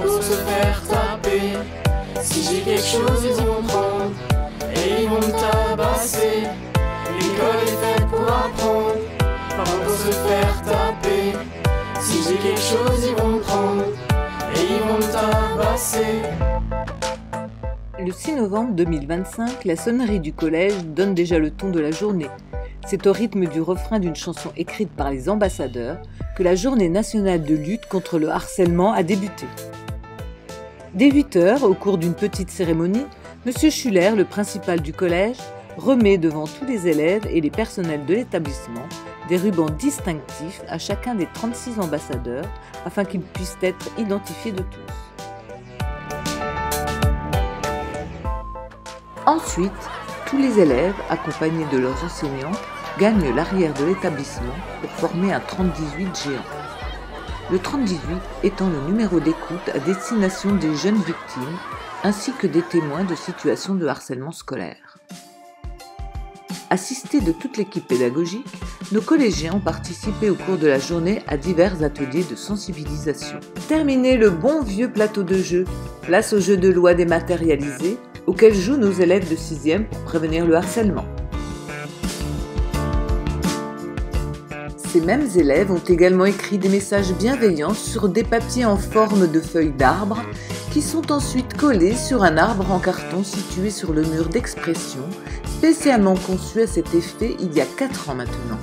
pour se faire taper. Si j'ai quelque chose, ils vont prendre et ils vont me tabasser. L'école est faite pour apprendre, pas pour se faire taper. Si j'ai quelque chose, ils vont me prendre et ils vont me tabasser. Le 6 novembre 2025, la sonnerie du collège donne déjà le ton de la journée. C'est au rythme du refrain d'une chanson écrite par les ambassadeurs que la journée nationale de lutte contre le harcèlement a débuté. Dès 8h, au cours d'une petite cérémonie, M. Schuller, le principal du collège, remet devant tous les élèves et les personnels de l'établissement des rubans distinctifs à chacun des 36 ambassadeurs afin qu'ils puissent être identifiés de tous. Ensuite, tous les élèves, accompagnés de leurs enseignants, gagnent l'arrière de l'établissement pour former un 30-18 géant. Le 30-18 étant le numéro d'écoute à destination des jeunes victimes ainsi que des témoins de situations de harcèlement scolaire. Assistés de toute l'équipe pédagogique, nos collégiens ont participé au cours de la journée à divers ateliers de sensibilisation. Terminé le bon vieux plateau de jeu, place au jeu de loi dématérialisé, auquel jouent nos élèves de 6e pour prévenir le harcèlement. Ces mêmes élèves ont également écrit des messages bienveillants sur des papiers en forme de feuilles d'arbre qui sont ensuite collés sur un arbre en carton situé sur le mur d'expression, spécialement conçu à cet effet il y a 4 ans maintenant.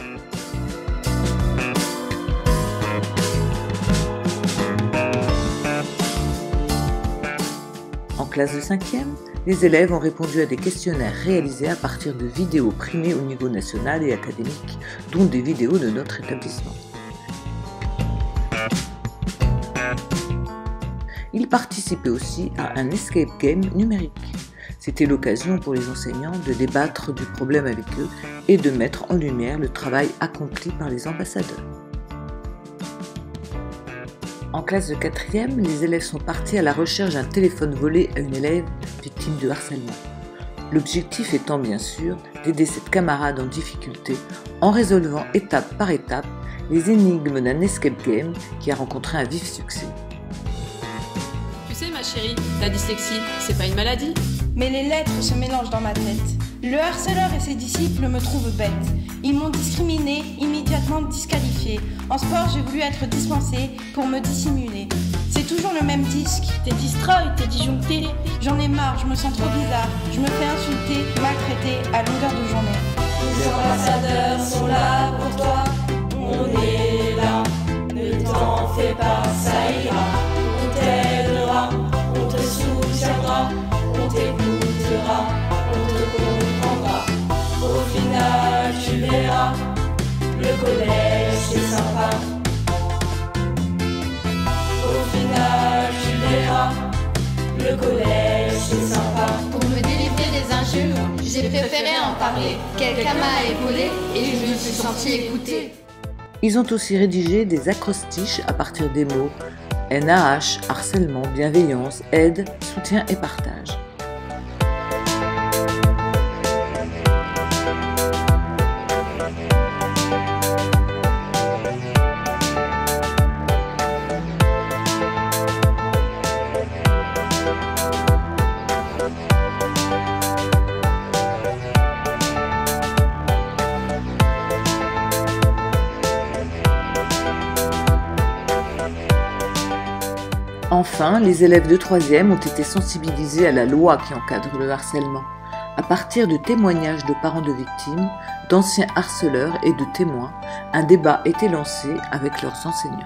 En classe de 5e, les élèves ont répondu à des questionnaires réalisés à partir de vidéos primées au niveau national et académique, dont des vidéos de notre établissement. Ils participaient aussi à un escape game numérique. C'était l'occasion pour les enseignants de débattre du problème avec eux et de mettre en lumière le travail accompli par les ambassadeurs. En classe de 4e, les élèves sont partis à la recherche d'un téléphone volé à une élève victime de harcèlement. L'objectif étant bien sûr d'aider cette camarade en difficulté en résolvant étape par étape les énigmes d'un escape game qui a rencontré un vif succès. Tu sais ma chérie, la dyslexie, c'est pas une maladie. Mais les lettres se mélangent dans ma tête. Le harceleur et ses disciples me trouvent bête. Ils m'ont discriminée, immédiatement disqualifiée. En sport, j'ai voulu être dispensée pour me dissimuler. C'est toujours le même disque. T'es distrait, t'es disjoncté. J'en ai marre, je me sens trop bizarre. Je me fais insulter, maltraiter à longueur de journée. Les ambassadeurs sont là pour toi. On est là, ne t'en fais pas, ça ira. On t'aidera, on te soutiendra, on t'écoutera, on te comprendra. Au final, tu verras, le collège c'est sympa. Au final, tu verras, le collège c'est sympa. Pour me délivrer des injures, j'ai préféré en parler. Quelqu'un m'a épaulé et je me suis sentie écoutée. Ils ont aussi rédigé des acrostiches à partir des mots NaH, harcèlement, bienveillance, aide, soutien et partage. Enfin, les élèves de 3e ont été sensibilisés à la loi qui encadre le harcèlement, à partir de témoignages de parents de victimes, d'anciens harceleurs et de témoins. Un débat était lancé avec leurs enseignants.